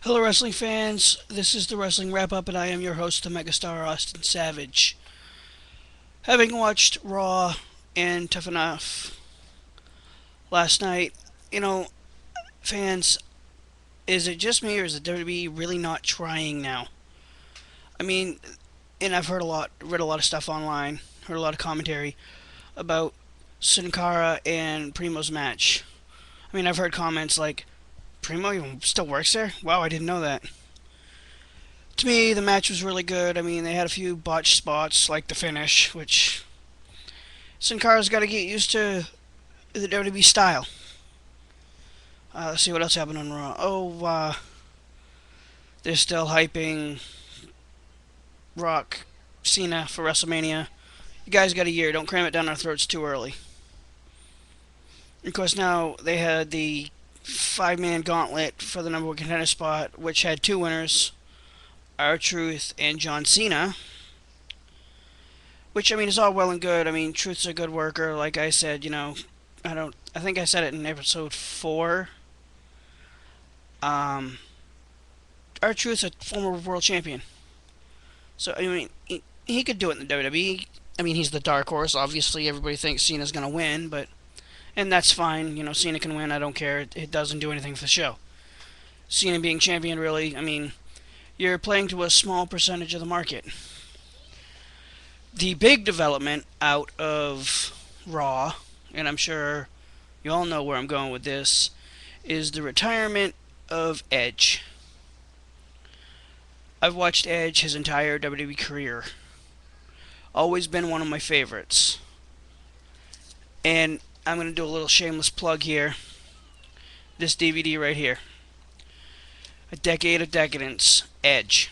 Hello, wrestling fans. This is the Wrestling Wrap Up, and I am your host, the Megastar Austin Savage. Having watched Raw and Tough Enough last night, you know, fans, is it just me or is the WWE really not trying now? I mean, and I've read a lot of stuff online, heard a lot of commentary about Sin Cara and Primo's match. I mean, I've heard comments like, Primo even still works there? Wow, I didn't know that. To me, the match was really good. I mean, they had a few botched spots, like the finish, which Sin Cara's got to get used to the WWE style. Let's see what else happened on Raw. They're still hyping Rock Cena for WrestleMania. You guys got a year. Don't cram it down our throats too early. Of course, now they had the five-man gauntlet for the number one contender spot, which had two winners, R-Truth and John Cena. Which, I mean, is all well and good. I mean, Truth's a good worker. Like I said, I think I said it in episode 4. Um, R-Truth's a former world champion. So, I mean, he could do it in the WWE. I mean, he's the dark horse. Obviously, everybody thinks Cena's going to win, and that's fine. Cena can win. I don't care. It doesn't do anything for the show. Cena being champion, really, I mean, you're playing to a small percentage of the market. The big development out of Raw, and I'm sure you all know where I'm going with this, is the retirement of Edge. I've watched Edge his entire WWE career. Always been one of my favorites. And I'm going to do a little shameless plug here. This DVD right here. A Decade of Decadence, Edge.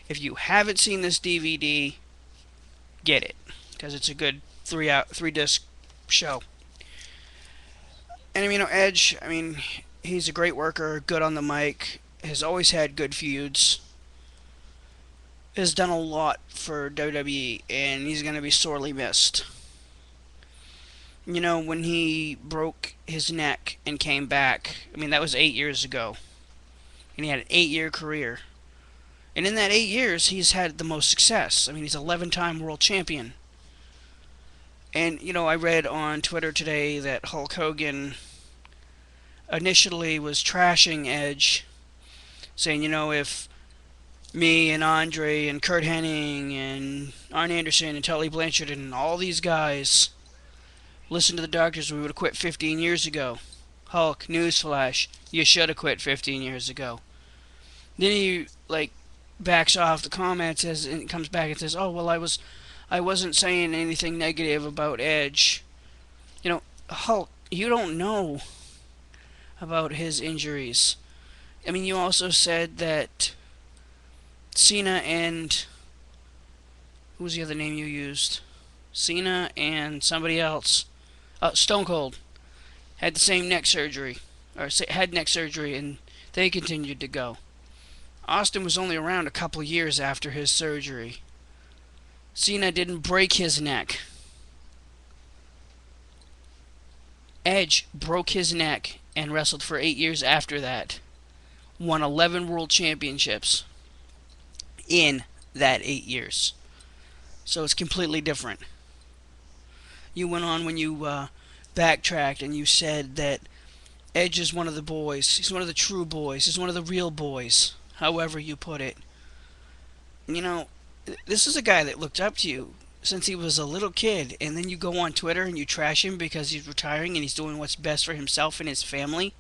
If you haven't seen this DVD, get it. Because it's a good three disc show. And I mean, Edge, I mean, he's a great worker, good on the mic, has always had good feuds, has done a lot for WWE, and he's going to be sorely missed. When he broke his neck and came back, I mean, that was 8 years ago. And he had an 8-year career. And in that 8 years, he's had the most success. I mean, he's 11-time world champion. And, I read on Twitter today that Hulk Hogan initially was trashing Edge, saying, if me and Andre and Kurt Hennig and Arn Anderson and Tully Blanchard and all these guys listened to the doctors, we would have quit 15 years ago. Hulk, newsflash, you should have quit 15 years ago. Then he, backs off the comments and comes back and says, oh, well, I wasn't saying anything negative about Edge. Hulk, you don't know about his injuries. I mean, you also said that Cena and... Who was the other name you used? Cena and somebody else. Stone Cold had the same neck surgery, or had neck surgery, and they continued to go. Austin was only around a couple years after his surgery. Cena didn't break his neck. Edge broke his neck and wrestled for 8 years after that. Won 11 world championships in that 8 years. So it's completely different. You went on when you backtracked and you said that Edge is one of the boys. He's one of the true boys. He's one of the real boys, however you put it. This is a guy that looked up to you since he was a little kid, and then you go on Twitter and you trash him because he's retiring and he's doing what's best for himself and his family.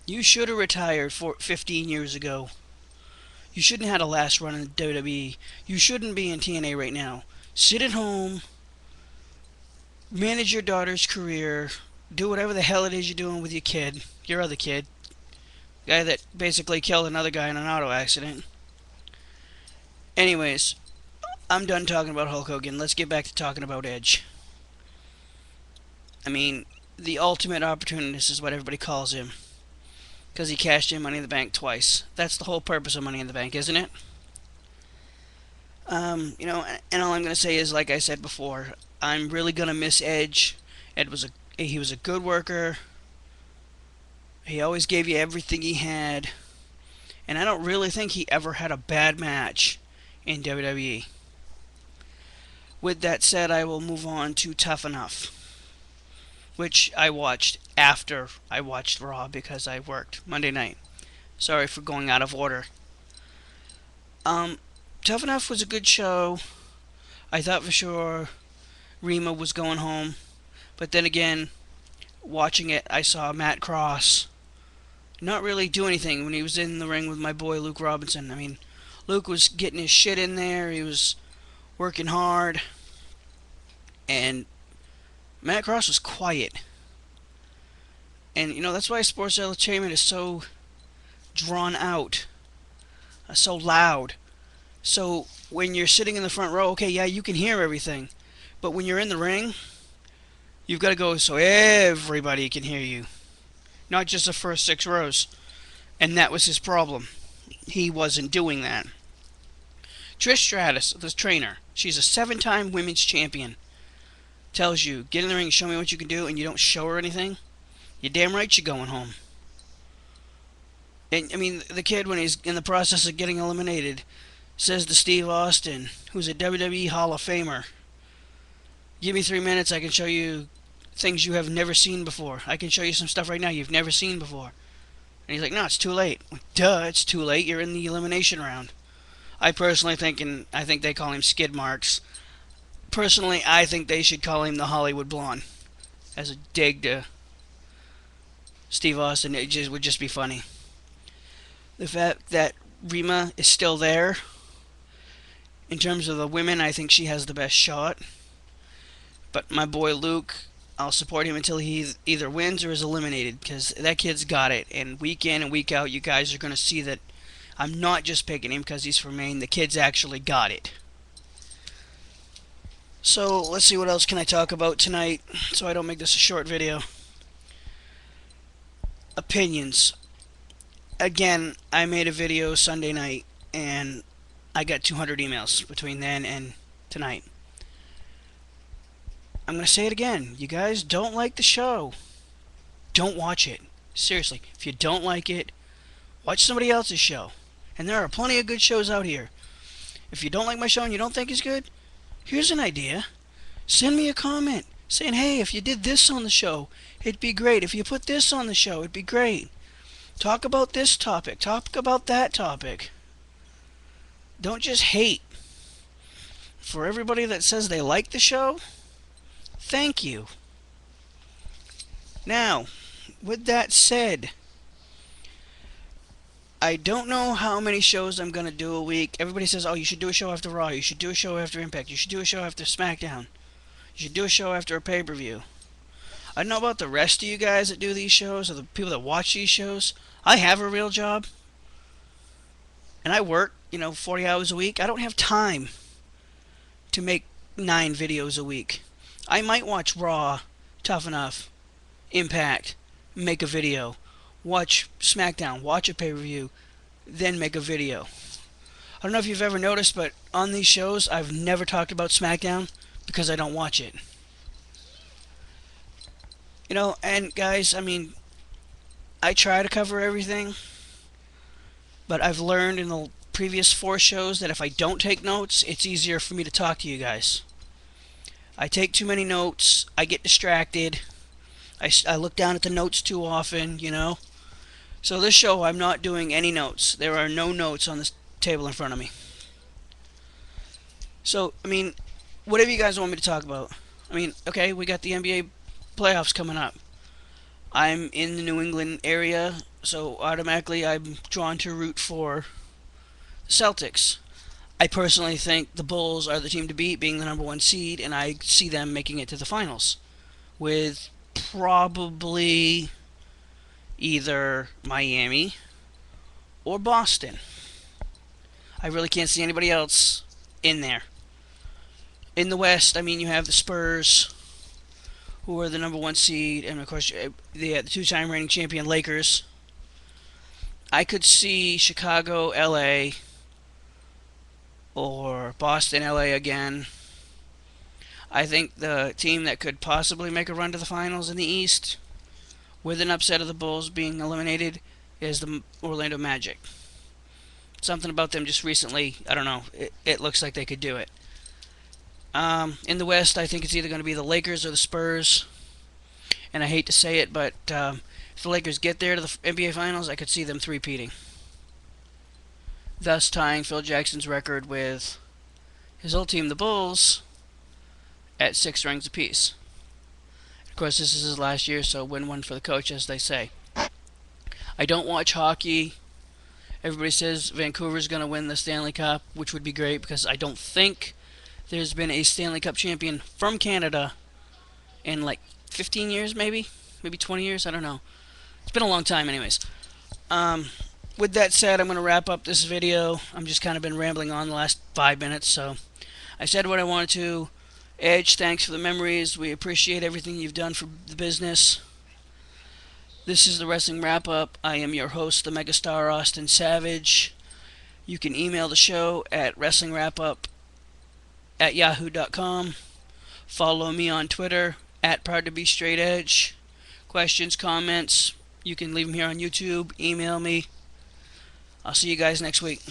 You should have retired 15 years ago. You shouldn't have had a last run in the WWE. You shouldn't be in TNA right now. Sit at home, manage your daughter's career, do whatever the hell it is you're doing with your other kid, guy that basically killed another guy in an auto accident. Anyways, I'm done talking about Hulk Hogan. Let's get back to talking about Edge. I mean, the ultimate opportunist is what everybody calls him. Because he cashed in Money in the Bank twice. That's the whole purpose of Money in the Bank, isn't it? And all I'm going to say is, like I said before, I'm really going to miss Edge. He was a good worker. He always gave you everything he had. And I don't really think he ever had a bad match in WWE. With that said, I will move on to Tough Enough, which I watched after I watched Raw because I worked Monday night. Sorry for going out of order. Um, Tough Enough was a good show. I thought for sure Rima was going home, but then again, watching it, I saw Matt Cross not really do anything when he was in the ring with my boy Luke Robinson. I mean, Luke was getting his shit in there. He was working hard, and Matt Cross was quiet. And that's why Sports Entertainment is so drawn out, so loud. So when you're sitting in the front row, okay, yeah, you can hear everything, but when you're in the ring, you've got to go so everybody can hear you, not just the first 6 rows. And that was his problem. He wasn't doing that. Trish Stratus, the trainer, she's a 7-time women's champion. Tells you, get in the ring, show me what you can do, and you don't show her anything, you're damn right you're going home. And, I mean, the kid, when he's in the process of getting eliminated, says to Steve Austin, who's a WWE Hall of Famer, give me 3 minutes, I can show you things you have never seen before. I can show you some stuff right now you've never seen before. And he's like, no, it's too late. Duh, it's too late. You're in the elimination round. I personally think, and I think they call him Skid Marks. Personally, I think they should call him the Hollywood Blonde. As a dig to Steve Austin, it would just be funny. The fact that Rima is still there, in terms of the women, I think she has the best shot. But my boy Luke, I'll support him until he either wins or is eliminated, because that kid's got it. And week in and week out, you guys are going to see that I'm not just picking him because he's from Maine. The kid's actually got it. So let's see, what else can I talk about tonight so I don't make this a short video. Opinions. Again, I made a video Sunday night and I got 200 emails between then and tonight. I'm going to say it again. You guys don't like the show, don't watch it. Seriously, if you don't like it, watch somebody else's show. And there are plenty of good shows out here. If you don't like my show and you don't think it's good, here's an idea. Send me a comment saying, hey, if you did this on the show, it'd be great. If you put this on the show, it'd be great. Talk about this topic. Talk about that topic. Don't just hate. For everybody that says they like the show, thank you. Now, with that said, I don't know how many shows I'm going to do a week. Everybody says, oh, you should do a show after Raw. You should do a show after Impact. You should do a show after SmackDown. You should do a show after a pay-per-view. I don't know about the rest of you guys that do these shows or the people that watch these shows. I have a real job. And I work, 40 hours a week. I don't have time to make 9 videos a week. I might watch Raw, Tough Enough, Impact, make a video. Watch SmackDown, watch a pay-per-view, then make a video. I don't know if you've ever noticed, but on these shows, I've never talked about SmackDown because I don't watch it. And guys, I try to cover everything, but I've learned in the previous 4 shows that if I don't take notes, it's easier for me to talk to you guys. I take too many notes, I get distracted, I look down at the notes too often, So this show, I'm not doing any notes. There are no notes on this table in front of me. So, whatever you guys want me to talk about. Okay, we got the NBA playoffs coming up. I'm in the New England area, so automatically I'm drawn to root for the Celtics. I personally think the Bulls are the team to beat, being the number 1 seed, and I see them making it to the finals with probably either Miami or Boston. I really can't see anybody else in there. In the West, you have the Spurs, who are the number 1 seed, and of course the 2-time reigning champion Lakers. I could see Chicago, LA, or Boston, LA again. I think the team that could possibly make a run to the finals in the East, with an upset of the Bulls being eliminated, is the Orlando Magic. something about them just recently. I don't know. It looks like they could do it. In the West, I think it's either going to be the Lakers or the Spurs. And I hate to say it, but if the Lakers get there to the NBA Finals, I could see them three-peating, thus tying Phil Jackson's record with his old team, the Bulls, at 6 rings apiece. Of course, this is his last year, so win one for the coach, as they say. I don't watch hockey. Everybody says Vancouver's going to win the Stanley Cup, which would be great because I don't think there's been a Stanley Cup champion from Canada in like 15 years, maybe 20 years. I don't know. It's been a long time, anyways. With that said, I'm going to wrap up this video. I'm just kind of been rambling on the last 5 minutes, so I said what I wanted to. Edge, thanks for the memories. We appreciate everything you've done for the business. This is the Wrestling Wrap-Up. I am your host, the Megastar Austin Savage. You can email the show at wrestlingwrapup@yahoo.com. Follow me on Twitter at ProudToBeStraightEdge. Questions, comments, you can leave them here on YouTube. Email me. I'll see you guys next week.